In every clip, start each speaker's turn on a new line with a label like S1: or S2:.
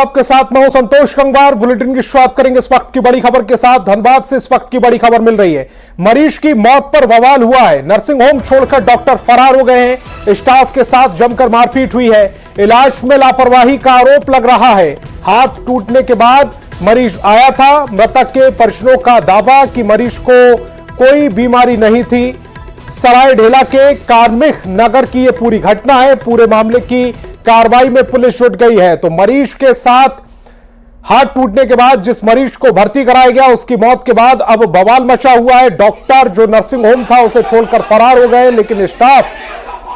S1: आपके साथ मैं हूं संतोष गंगवार। बुलेटिन की शुरुआत करेंगे इस वक्त की बड़ी खबर के साथ। धनबाद से इस वक्त की बड़ी खबर मिल रही है। मरीज की मौत पर बवाल हुआ है। नर्सिंग होम छोड़कर डॉक्टर फरार हो गए हैं। स्टाफ के साथ जमकर मारपीट हुई है। इलाज में लापरवाही का आरोप लग रहा है। हाथ टूटने के बाद मरीज आया था। मृतक के परिजनों का दावा कि मरीज को कोई बीमारी नहीं थी। सरायढेला के कार्मिक नगर की यह पूरी घटना है। पूरे मामले की कार्रवाई में पुलिस जुट गई है। तो मरीज के साथ हाथ टूटने के बाद जिस मरीज को भर्ती कराया गया उसकी मौत के बाद अब बवाल मचा हुआ है। डॉक्टर जो नर्सिंग होम था उसे छोड़कर फरार हो गए, लेकिन स्टाफ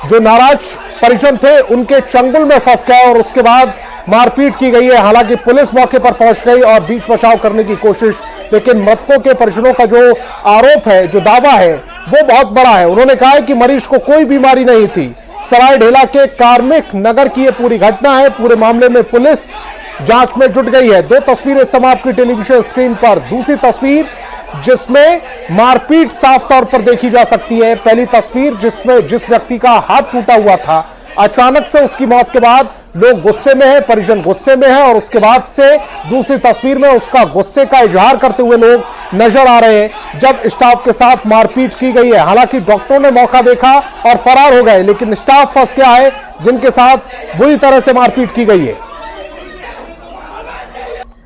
S1: जो नाराज परिजन थे उनके चंगुल में फंस गए और उसके बाद मारपीट की गई है। हालांकि पुलिस मौके पर पहुंच गई और बीच बचाव करने की कोशिश, लेकिन मृतकों के परिजनों का जो आरोप है, जो दावा है, वो बहुत बड़ा है। उन्होंने कहा है कि मरीज को कोई बीमारी नहीं थी। सरायढेला के कार्मिक नगर की यह पूरी घटना है। पूरे मामले में पुलिस जांच में जुट गई है। दो तस्वीरें इस समय आपकी टेलीविजन स्क्रीन पर। दूसरी तस्वीर जिसमें मारपीट साफ तौर पर देखी जा सकती है। पहली तस्वीर जिसमें जिस व्यक्ति का हाथ टूटा हुआ था, अचानक से उसकी मौत के बाद लोग गुस्से में हैं, परिजन गुस्से में हैं और उसके बाद से दूसरी तस्वीर में उसका गुस्से का इजहार करते हुए लोग नजर आ रहे हैं जब स्टाफ के साथ मारपीट की गई है। हालांकि डॉक्टरों ने मौका देखा और फरार हो गए, लेकिन स्टाफ फंस गया है जिनके साथ बुरी तरह से मारपीट की गई है।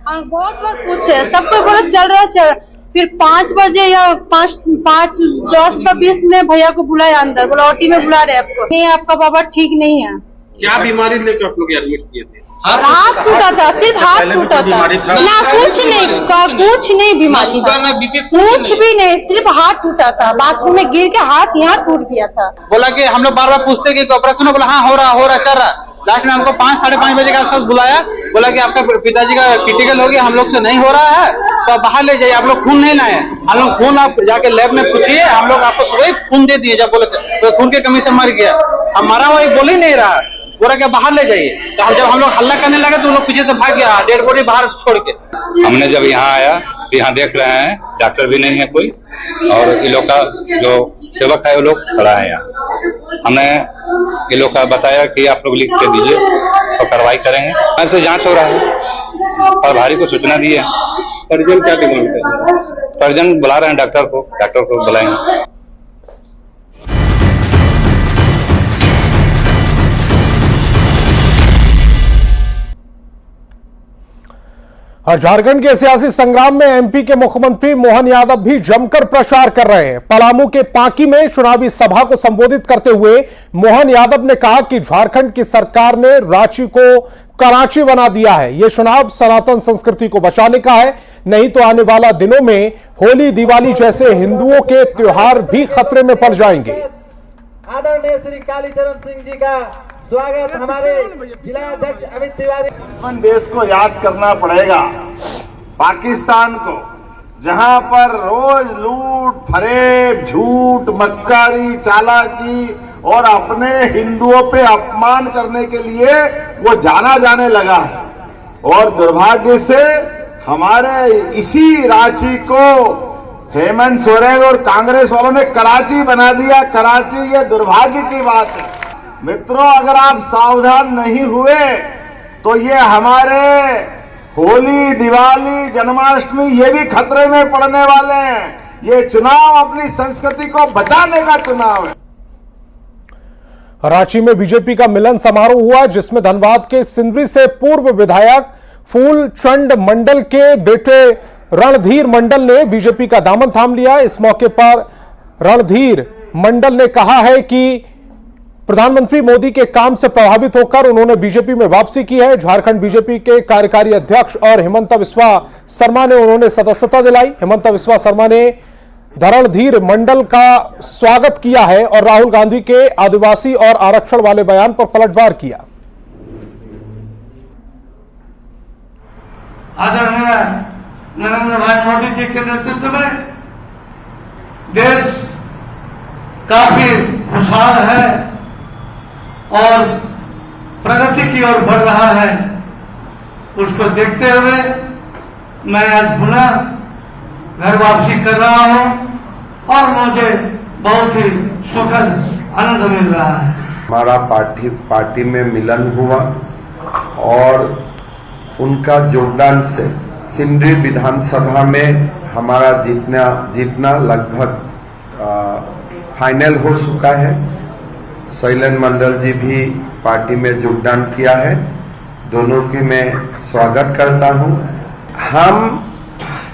S2: बहुत बार पूछे, सबको बोला चल रहा फिर 5 बजे या 5:10-20 में भैया को बुलाया अंदर, बोला ओटी में बुला रहे आपको। नहीं, आपका बाबा ठीक नहीं है।
S3: क्या बीमारी लेकर आप लोग एडमिट किए थे?
S2: हाथ टूटा था, सिर्फ हाथ टूटा था ना, कुछ नहीं बीमारी था, कुछ भी नहीं, सिर्फ हाथ टूटा था। बाथरूम में गिर के हाथ यहाँ टूट गया था।
S4: बोला कि हम लोग बार बार पूछते कि ऑपरेशन हो, बोला हाँ हो रहा चल रहा। लास्ट में हमको 5-5:30 बजे के आसपास बुलाया, बोला कि आपका पिताजी का क्रिटिकल हो गया, हम लोग से नहीं हो रहा है तो आप बाहर ले जाइए। आप लोग खून नहीं लाए, हम लोग खून आप जाके लैब में पूछिए, हम लोग आपको सुबह खून दे दिए। जब बोले तो खून के कमी से मर गया, हमारा वही बोल ही नहीं रहा, बोला कि बाहर ले जाइए। तो जब हम लोग हल्ला करने लगे तो लोग पीछे से भाग गया, डेड बॉडी बाहर छोड़ के।
S5: हमने जब यहाँ आया तो यहाँ देख रहे हैं डॉक्टर भी नहीं है कोई, और ये लोग का जो सेवक है वो लोग खड़ा है यहाँ। हमने ये लोग का बताया कि आप लोग लिख के दीजिए, इसको कार्रवाई करेंगे। ऐसे जांच हो रहा है और भारी को सूचना दी है। परिजन क्या डिमांड कर, परिजन बुला रहे हैं डॉक्टर को बुलाएंगे।
S1: झारखंड के सियासी संग्राम में एमपी के मुख्यमंत्री मोहन यादव भी जमकर प्रचार कर रहे हैं। पलामू के पांकी में चुनावी सभा को संबोधित करते हुए मोहन यादव ने कहा कि झारखंड की सरकार ने रांची को कराची बना दिया है। यह चुनाव सनातन संस्कृति को बचाने का है, नहीं तो आने वाला दिनों में होली दिवाली जैसे हिंदुओं के त्योहार भी खतरे में पड़ जाएंगे।
S6: आदरणीय श्री कालीचरण सिंह जी का स्वागत हमारे जिला अध्यक्ष अमित तिवारी।
S7: देश को याद करना पड़ेगा, पाकिस्तान को, जहां पर रोज लूट फरेब, झूठ, मक्कारी, चालाकी और अपने हिंदुओं पे अपमान करने के लिए वो जाना जाने लगा है। और दुर्भाग्य से हमारे इसी रांची को हेमंत सोरेन और कांग्रेस वालों ने कराची बना दिया। कराची, ये दुर्भाग्य की बात है। मित्रों, अगर आप सावधान नहीं हुए तो ये हमारे होली, दिवाली, जन्माष्टमी ये भी खतरे में पड़ने वाले हैं। ये चुनाव अपनी संस्कृति को बचाने का चुनाव है।
S1: रांची में बीजेपी का मिलन समारोह हुआ, जिसमें धनबाद के सिंदरी से पूर्व विधायक फूलचंद मंडल के बेटे रणधीर मंडल ने बीजेपी का दामन थाम लिया। इस मौके पर रणधीर मंडल ने कहा है कि प्रधानमंत्री मोदी के काम से प्रभावित होकर उन्होंने बीजेपी में वापसी की है। झारखंड बीजेपी के कार्यकारी अध्यक्ष और हिमंता बिस्वा शर्मा ने उन्होंने सदस्यता दिलाई। हिमंता बिस्वा शर्मा ने रणधीर मंडल का स्वागत किया है और राहुल गांधी के आदिवासी और आरक्षण वाले बयान पर पलटवार किया।
S8: आदरणीय नरेंद्र भाई मोदी जी के नेतृत्व में देश काफी खुशहाल है और प्रगति की ओर बढ़ रहा है। उसको देखते हुए मैं आज पुनः घर वापसी कर रहा हूं और मुझे बहुत ही सुखद आनंद मिल रहा है।
S9: हमारा पार्टी में मिलन हुआ और उनका योगदान से सिमरी विधानसभा में हमारा जीतना लगभग फाइनल हो चुका है। शैलेंद्र मंडल जी भी पार्टी में योगदान किया है, दोनों की मैं स्वागत करता हूं। हम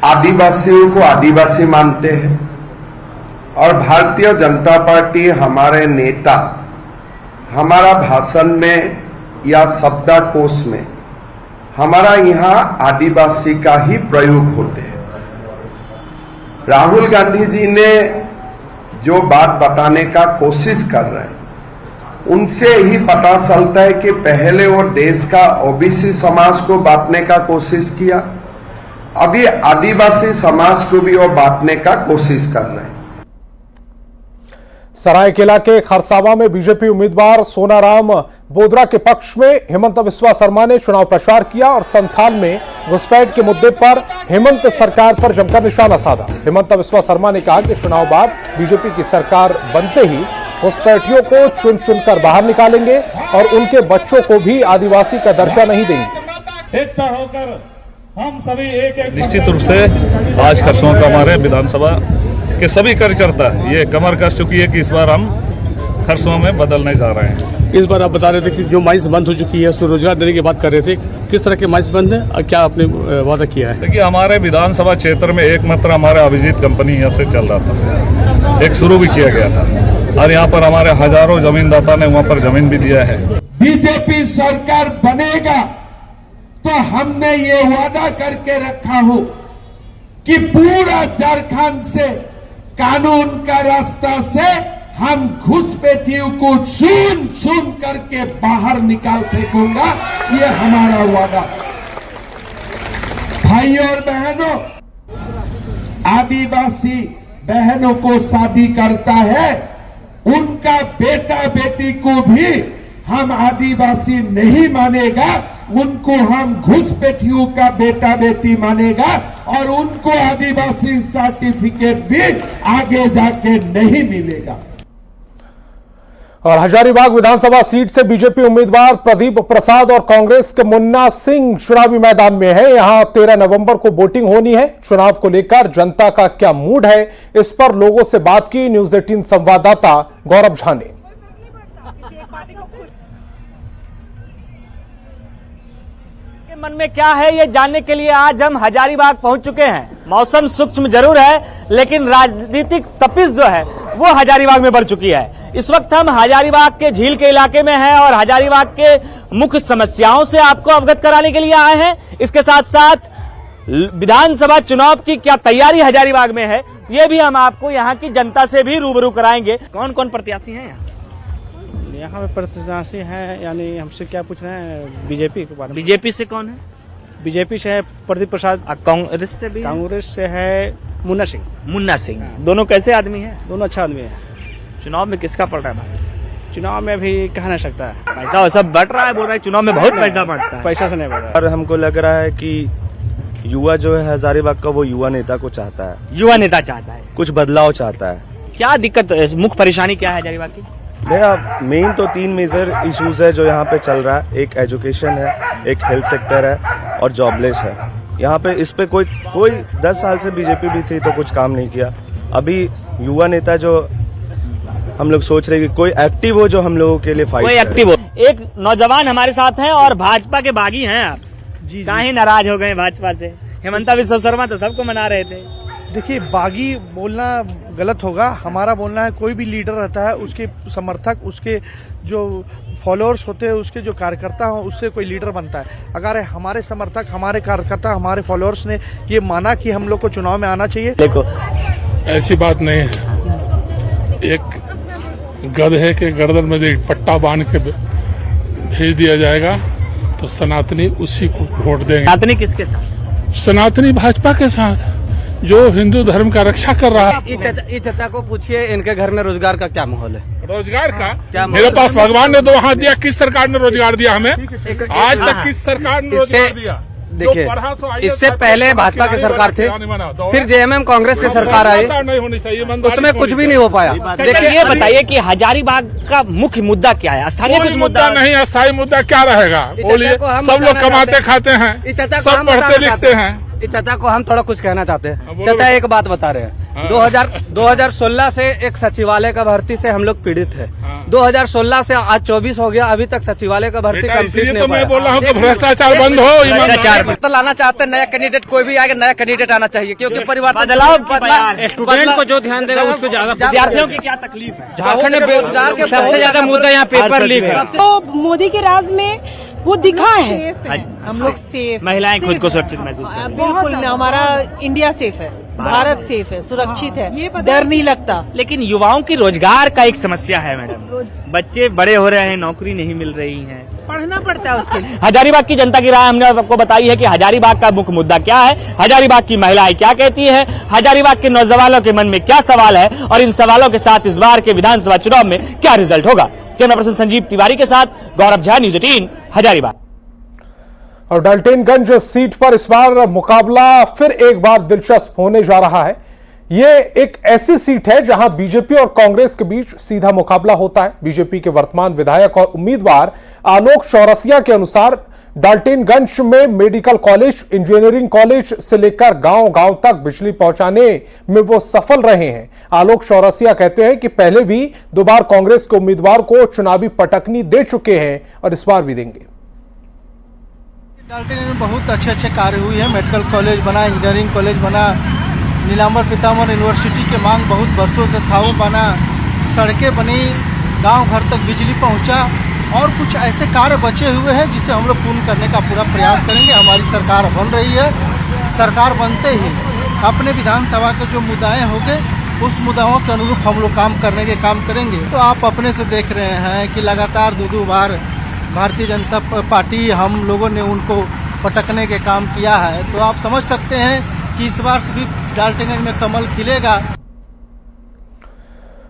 S9: आदिवासियों को आदिवासी मानते हैं और भारतीय जनता पार्टी हमारे नेता हमारा भाषण में या शब्दकोश में हमारा यहाँ आदिवासी का ही प्रयोग होते हैं। राहुल गांधी जी ने जो बात बताने का कोशिश कर रहे हैं उनसे ही पता चलता है कि पहले वो देश का ओबीसी समाज को बांटने का कोशिश किया, अभी आदिवासी समाज को भी वो बांटने का कोशिश कर रहे हैं।
S1: सरायकेला के खरसावा में बीजेपी उम्मीदवार सोनाराम बोदरा के पक्ष में हेमंत बिस्वा शर्मा ने चुनाव प्रचार किया और संथाल में घुसपैठ के मुद्दे पर हेमंत सरकार पर जमकर निशाना साधा। हेमंत बिस्वा शर्मा ने कहा कि चुनाव बाद बीजेपी की सरकार बनते ही घुसपैठियों को चुन चुनकर बाहर निकालेंगे और उनके बच्चों को भी आदिवासी का दर्जा नहीं देंगे।
S8: एकता होकर हम सभी एक
S10: निश्चित रूप से आज खरसों का हमारे विधानसभा के सभी कार्यकर्ता ये कमर कस चुकी है कि इस बार हम खरसों में बदलने जा रहे हैं।
S11: इस बार आप बता रहे थे कि जो माइंस बंद हो चुकी है उसमें रोजगार देने की बात कर रहे थे, किस तरह के माइंस बंद है और क्या आपने वादा किया है?
S10: देखिए, हमारे विधानसभा क्षेत्र में एकमात्र हमारा अभिजीत कंपनी यहाँ से चल रहा था, एक शुरू भी किया गया था और यहाँ पर हमारे हजारों जमीनदाता ने वहाँ पर जमीन भी दिया है।
S8: बीजेपी सरकार बनेगा तो हमने ये वादा करके रखा हो कि पूरा झारखंड से कानून का रास्ता से हम घुसपैठियों को चुन चुन करके बाहर निकाल फेंकूंगा, ये हमारा वादा। भाई और बहनों, आदिवासी बहनों को शादी करता है, उनका बेटा बेटी को भी हम आदिवासी नहीं मानेगा, उनको हम घुसपैठियों का बेटा बेटी मानेगा और उनको आदिवासी सर्टिफिकेट भी आगे जाके नहीं मिलेगा।
S1: और हजारीबाग विधानसभा सीट से बीजेपी उम्मीदवार प्रदीप प्रसाद और कांग्रेस के मुन्ना सिंह चुनावी मैदान में है। यहां 13 नवंबर को वोटिंग होनी है। चुनाव को लेकर जनता का क्या मूड है, इस पर लोगों से बात की न्यूज 18 संवाददाता गौरव झा ने।
S12: मन में क्या है ये जानने के लिए आज हम हजारीबाग पहुंच चुके हैं। मौसम सूक्ष्म जरूर है लेकिन राजनीतिक तपिश जो है वो हजारीबाग में बढ़ चुकी है। इस वक्त हम हजारीबाग के झील के इलाके में हैं और हजारीबाग के मुख्य समस्याओं से आपको अवगत कराने के लिए आए हैं। इसके साथ साथ विधानसभा चुनाव की क्या तैयारी हजारीबाग में है ये भी हम आपको यहाँ की जनता से भी रूबरू कराएंगे। कौन कौन प्रत्याशी हैं
S11: यहाँ पे प्रत्याशी हैं, यानी हमसे क्या पूछ रहे हैं? बीजेपी के बारे में।
S12: बीजेपी से कौन है?
S11: बीजेपी से है प्रदीप प्रसाद।
S12: कांग्रेस से भी?
S11: कांग्रेस से है मुन्ना सिंह।
S12: मुन्ना सिंह, दोनों कैसे आदमी हैं?
S11: दोनों अच्छा आदमी है।
S12: चुनाव में किसका पड़ रहा है?
S11: चुनाव में भी कह नहीं सकता है,
S12: पैसा वैसा बढ़ रहा है, बोल रहा है चुनाव में बहुत पैसा बढ़ता है।
S11: पैसा से नहीं बढ़ रहा है।
S13: और हमको लग रहा है कि युवा जो है हजारीबाग का वो युवा नेता को चाहता है।
S12: युवा नेता चाहता है,
S13: कुछ बदलाव चाहता है।
S12: क्या दिक्कत, मुख्य परेशानी क्या है हजारीबाग की?
S13: भैया मेन तो 3 मेजर इश्यूज है जो यहाँ पे चल रहा है। एक एजुकेशन है, एक हेल्थ सेक्टर है और जॉबलेस है। यहाँ पे इस पे कोई 10 साल से बीजेपी भी थी तो कुछ काम नहीं किया। अभी युवा नेता जो हम लोग सोच रहे कि कोई एक्टिव हो जो हम लोगों के लिए फाइट
S12: कोई एक्टिव हो। एक नौजवान हमारे साथ हैं और भाजपा के बागी हैं आप जी। काहे नाराज हो गए भाजपा से? हेमंत बिस्वा शर्मा तो सबको मना रहे थे।
S11: देखिए, बागी बोलना गलत होगा, हमारा बोलना है कोई भी लीडर रहता है उसके समर्थक, उसके जो फॉलोअर्स होते हैं, उसके जो कार्यकर्ता हो, उससे कोई लीडर बनता है। अगर हमारे समर्थक, हमारे कार्यकर्ता, हमारे फॉलोअर्स ने ये माना कि हम लोग को चुनाव में आना चाहिए।
S12: देखो,
S10: ऐसी बात नहीं है। एक गधे के गर्दन में एक पट्टा बांध के भेज दिया जाएगा तो सनातनी उसी को वोट देंगे।
S12: सनातनी किसके साथ?
S10: सनातनी भाजपा के साथ, जो हिंदू धर्म का रक्षा कर रहा है।
S11: ये चाचा को पूछिए इनके घर में रोजगार का क्या माहौल है?
S10: रोजगार का क्या मेरे पास भगवान ने तो वहाँ दिया, किस सरकार ने रोजगार दिया हमें? आज तक किस सरकार ने रोजगार दिया?
S14: देखिए, इससे पहले भाजपा की सरकार थे, फिर जेएमएम कांग्रेस की सरकार आई, उसमें कुछ भी नहीं हो पाया।
S12: देखिए, ये बताइए कि हजारीबाग का मुख्य मुद्दा क्या है? स्थानीय कुछ मुद्दा
S10: नहीं, अस्थायी मुद्दा क्या रहेगा? बोलिए, सब लोग कमाते खाते हैं, सब पढ़ते लिखते हैं।
S14: चाचा को हम थोड़ा कुछ कहना चाहते हैं। चाचा एक बात बता रहे हैं, 2016 से एक सचिवालय का भर्ती से हम लोग पीड़ित है। 2016 से आज 24 हो गया, अभी तक सचिवालय का भर्ती कंप्लीट नहीं हुआ।
S10: मैं बोल रहा हूँ कि भ्रष्टाचार बंद हो, ईमानदार
S14: तो लाना चाहते हैं नया कैंडिडेट, कोई भी आएगा नया कैंडिडेट आना चाहिए, क्योंकि परिवर्तन
S12: स्टूडेंट को जो ध्यान देगा उसको ज्यादा। विद्यार्थियों की क्या तकलीफ है?
S14: झारखंड में बेरोजगार के सबसे ज्यादा मुद्दा यहाँ पेपर लीक है।
S2: तो मोदी के राज में वो दिखा है, हम लोग सेफ,
S12: महिलाएं खुद को सुरक्षित महसूस करती हैं।
S2: बिल्कुल, हमारा इंडिया सेफ है, भारत सेफ है, सुरक्षित है, डर नहीं लगता।
S12: लेकिन युवाओं की रोजगार का एक समस्या है मैडम, बच्चे बड़े हो रहे हैं, नौकरी नहीं मिल रही है,
S2: पढ़ना पड़ता है उसके लिए।
S12: हजारीबाग की जनता की राय हमने आपको बताई है कि हजारीबाग का मुख्य मुद्दा क्या है, हजारीबाग की महिलाएं क्या कहती हैं, हजारीबाग के नौजवानों के मन में क्या सवाल है, और इन सवालों के साथ इस बार के विधानसभा चुनाव में क्या रिजल्ट होगा। कैमरा पर्सन संजीव तिवारी के साथ गौरव झा, न्यूज़ 18 हजारीबाग।
S1: और डाल्टनगंज सीट पर इस बार मुकाबला फिर एक बार दिलचस्प होने जा रहा है। ये एक ऐसी सीट है जहां बीजेपी और कांग्रेस के बीच सीधा मुकाबला होता है। बीजेपी के वर्तमान विधायक और उम्मीदवार आलोक चौरसिया के अनुसार डाल्टनगंज में मेडिकल कॉलेज, इंजीनियरिंग कॉलेज से लेकर गांव-गांव तक बिजली पहुंचाने में वो सफल रहे हैं। आलोक चौरसिया कहते हैं कि पहले भी 2 बार कांग्रेस के उम्मीदवार को चुनावी पटकनी दे चुके हैं और इस बार भी देंगे।
S11: डाल्टनगंज में बहुत अच्छे कार्य हुए हैं। मेडिकल कॉलेज बना, इंजीनियरिंग कॉलेज बना, नीलांबर पीताम्बर यूनिवर्सिटी के मांग बहुत वर्षों से था, वो बना, सड़कें बनी, गांव घर तक बिजली पहुंचा, और कुछ ऐसे कार्य बचे हुए हैं जिसे हम लोग पूर्ण करने का पूरा प्रयास करेंगे। हमारी सरकार बन रही है, सरकार बनते ही अपने विधानसभा के जो मुद्दाएं होंगे उस मुद्दाओं के अनुरूप हम लोग काम करने के काम करेंगे। तो आप अपने से देख रहे हैं कि लगातार 2 बार भारतीय जनता पार्टी हम लोगों ने उनको पटकने के काम किया है, तो आप समझ सकते हैं कि इस बार भी डाल्टनगंज में कमल खिलेगा।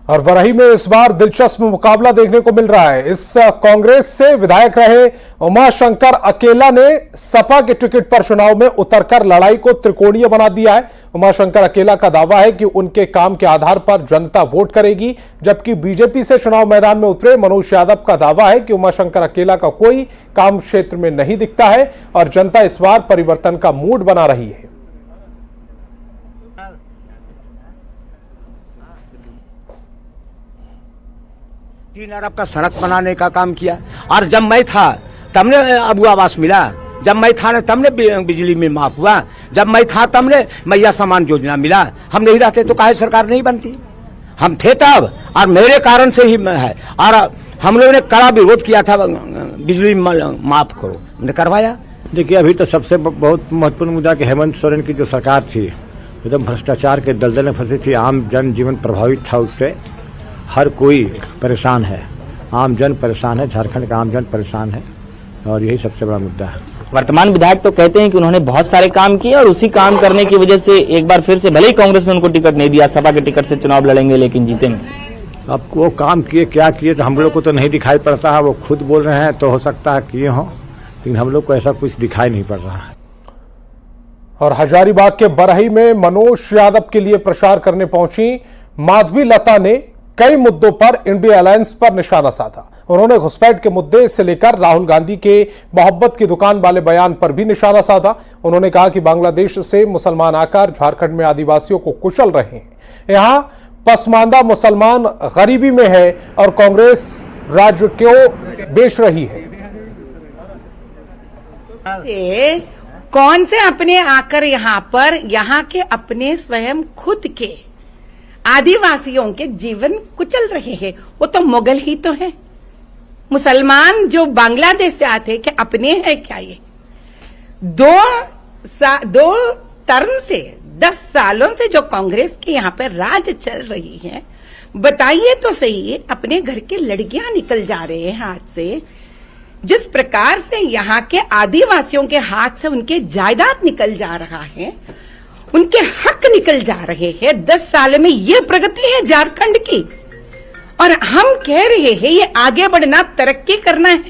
S1: और बरही में इस बार दिलचस्प मुकाबला देखने को मिल रहा है। इस कांग्रेस से विधायक रहे उमाशंकर अकेला ने सपा के टिकट पर चुनाव में उतरकर लड़ाई को त्रिकोणीय बना दिया है। उमाशंकर अकेला का दावा है कि उनके काम के आधार पर जनता वोट करेगी, जबकि बीजेपी से चुनाव मैदान में उतरे मनोज यादव का दावा है कि उमाशंकर अकेला का कोई काम क्षेत्र में नहीं दिखता है और जनता इस बार परिवर्तन का मूड बना रही है।
S15: 3 अरब का सड़क बनाने का काम किया, और जब मैं था तब ने अबू आवास मिला, जब मैं था तब ने बिजली में माफ हुआ, जब मैं था तब ने मैया सम्मान योजना मिला। हम नहीं रहते तो काहे सरकार नहीं बनती, हम थे तब, और मेरे कारण से ही है। और हम लोगों ने कड़ा विरोध किया था, बिजली माफ करो, हमने करवाया।
S16: देखिए, अभी तो सबसे बहुत महत्वपूर्ण मुद्दा कि हेमंत सोरेन की जो सरकार थी एकदम भ्रष्टाचार के दलदल में फंसी थी, आम जन जीवन प्रभावित था उससे, हर कोई परेशान है, आम जन परेशान है, झारखंड का आम जन परेशान है, और यही सबसे बड़ा मुद्दा है।
S12: वर्तमान विधायक तो कहते हैं कि उन्होंने बहुत सारे काम किए और उसी काम करने की वजह से एक बार फिर से, भले ही कांग्रेस ने उनको टिकट नहीं दिया, सपा के टिकट से चुनाव लड़ेंगे लेकिन जीतेंगे।
S16: अब वो काम किए क्या किए तो हम लोग को तो नहीं दिखाई पड़ता है, वो खुद बोल रहे हैं तो हो सकता है किए हों, लेकिन हम लोग को ऐसा कुछ दिखाई नहीं पड़ रहा है।
S1: और हजारीबाग के बरही में मनोज यादव के लिए प्रचार करने पहुंची माधवी लता ने कई मुद्दों पर इंडिया अलायंस पर निशाना साधा। उन्होंने घुसपैठ के मुद्दे से लेकर राहुल गांधी के मोहब्बत की दुकान वाले बयान पर भी निशाना साधा। उन्होंने कहा कि बांग्लादेश से मुसलमान आकर झारखंड में आदिवासियों को कुचल रहे हैं, यहां पसमानदा मुसलमान गरीबी में है और कांग्रेस राज्य को बेच रही है।
S17: कौन से अपने आकर यहाँ के अपने स्वयं खुद के आदिवासियों के जीवन कुचल रहे हैं, वो तो मुगल ही तो है। मुसलमान जो बांग्लादेश से आते कि अपने हैं क्या ये? दो टर्म से 10 सालों से जो कांग्रेस की यहाँ पर राज चल रही है, बताइए तो सही, अपने घर के लड़कियां निकल जा रहे हैं हाथ से, जिस प्रकार से यहाँ के आदिवासियों के हाथ से उनके जायदाद निकल जा रहा है, उनके हक निकल जा रहे हैं। 10 साल में ये प्रगति है झारखंड की, और हम कह रहे हैं ये आगे बढ़ना, तरक्की करना है।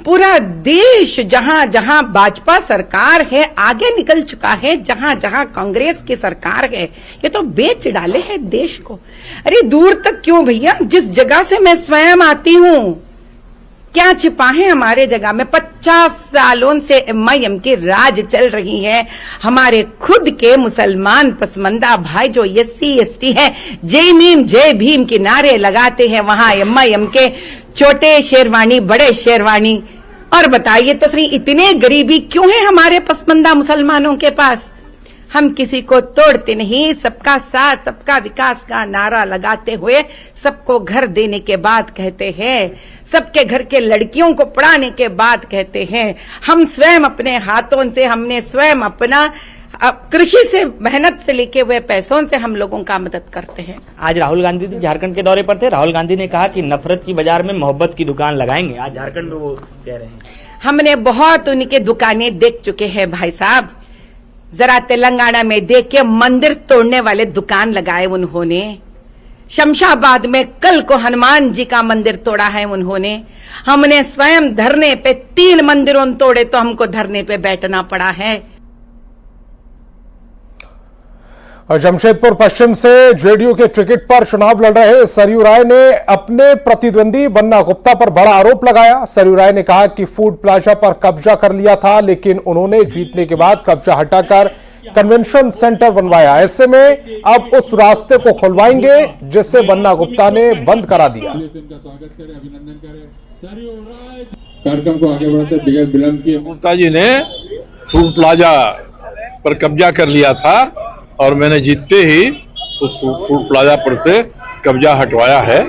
S17: पूरा देश जहां जहां भाजपा सरकार है आगे निकल चुका है, जहां जहां कांग्रेस की सरकार है ये तो बेच डाले हैं देश को। अरे दूर तक क्यों भैया, जिस जगह से मैं स्वयं आती हूं क्या छिपा है हमारे जगह में। 50 सालों से MIM की राज चल रही है। हमारे खुद के मुसलमान पसमंदा भाई जो SC ST है जय भीम के नारे लगाते हैं, वहां MIM के छोटे शेरवानी बड़े शेरवानी। और बताइए तो सही, इतने गरीबी क्यों है हमारे पसमंदा मुसलमानों के पास। हम किसी को तोड़ते नहीं, सबका साथ सबका विकास का नारा लगाते हुए सबको घर देने के बाद कहते हैं, सबके घर के लड़कियों को पढ़ाने के बाद कहते हैं, हम स्वयं अपने हाथों से, हमने स्वयं अपना कृषि से मेहनत से लेके हुए पैसों से हम लोगों का मदद करते हैं।
S12: आज राहुल गांधी झारखंड के दौरे पर थे। राहुल गांधी ने कहा कि नफरत की बाजार में मोहब्बत की दुकान लगाएंगे। आज झारखंड में वो कह रहे हैं।
S17: हमने बहुत उनके दुकानें देख चुके हैं भाई साहब। जरा तेलंगाना में देखिए, मंदिर तोड़ने वाले दुकान लगाए उन्होंने। शमशाबाद में कल को हनुमान जी का मंदिर तोड़ा है उन्होंने। हमने स्वयं धरने पे 3 मंदिरों तोड़े तो हमको धरने पे बैठना पड़ा है।
S1: जमशेदपुर पश्चिम से जेडीयू के टिकट पर चुनाव लड़ रहे सरयू राय ने अपने प्रतिद्वंदी बन्ना गुप्ता पर बड़ा आरोप लगाया। सरयू राय ने कहा कि फूड प्लाजा पर कब्जा कर लिया था, लेकिन उन्होंने जीतने के बाद कब्जा हटाकर कन्वेंशन सेंटर बनवाया। ऐसे में अब उस रास्ते को खुलवाएंगे जिसे बन्ना गुप्ता ने बंद करा दिया।
S18: कार्यक्रम को आगे बढ़ाते बगैर विलंब किए गुप्ता जी ने फूड प्लाजा पर कब्जा कर लिया था और मैंने जीतते ही उस फूड प्लाजा पर से कब्जा हटवाया है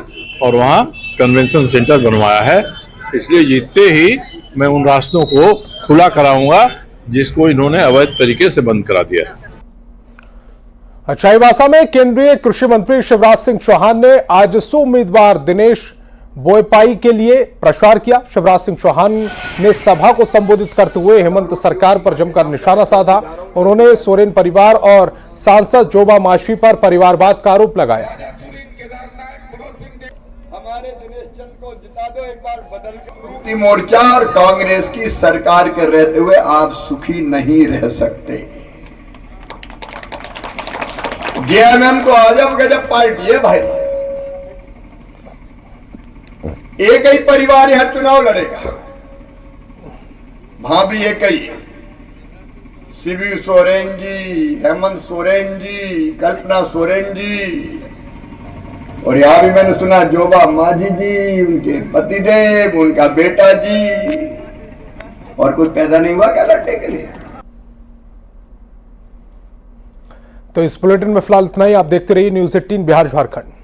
S18: और वहां कन्वेंशन सेंटर बनवाया है। इसलिए जीतते ही मैं उन रास्तों को खुला कराऊंगा जिसको इन्होंने अवैध तरीके से बंद करा दिया।
S1: चाईबासा में केंद्रीय कृषि मंत्री शिवराज सिंह चौहान ने आजसू उम्मीदवार दिनेश बोयपाई के लिए प्रचार किया। शिवराज सिंह चौहान ने सभा को संबोधित करते हुए हेमंत सरकार पर जमकर निशाना साधा। उन्होंने सोरेन परिवार और सांसद जोबा मांझी पर परिवारवाद का आरोप लगाया।
S19: हमारे दिनेश चंद को जिता दो एक बार बदल के। मुक्ति मोर्चा और कांग्रेस की सरकार के रहते हुए आप सुखी नहीं रह सकते। DMM तो आजम गजब पार्टी है भाई। एक ही परिवार यहां चुनाव लड़ेगा, वहां भी एक ही, शिव सोरेन जी, हेमंत सोरेन जी, कल्पना सोरेन जी, और यहां भी मैंने सुना जोबा मांझी जी, उनके पतिदेव, उनका बेटा जी, और कुछ पैदा नहीं हुआ क्या लड़ने के लिए।
S1: तो इस बुलेटिन में फिलहाल इतना ही। आप देखते रहिए न्यूज़ 18 बिहार झारखंड।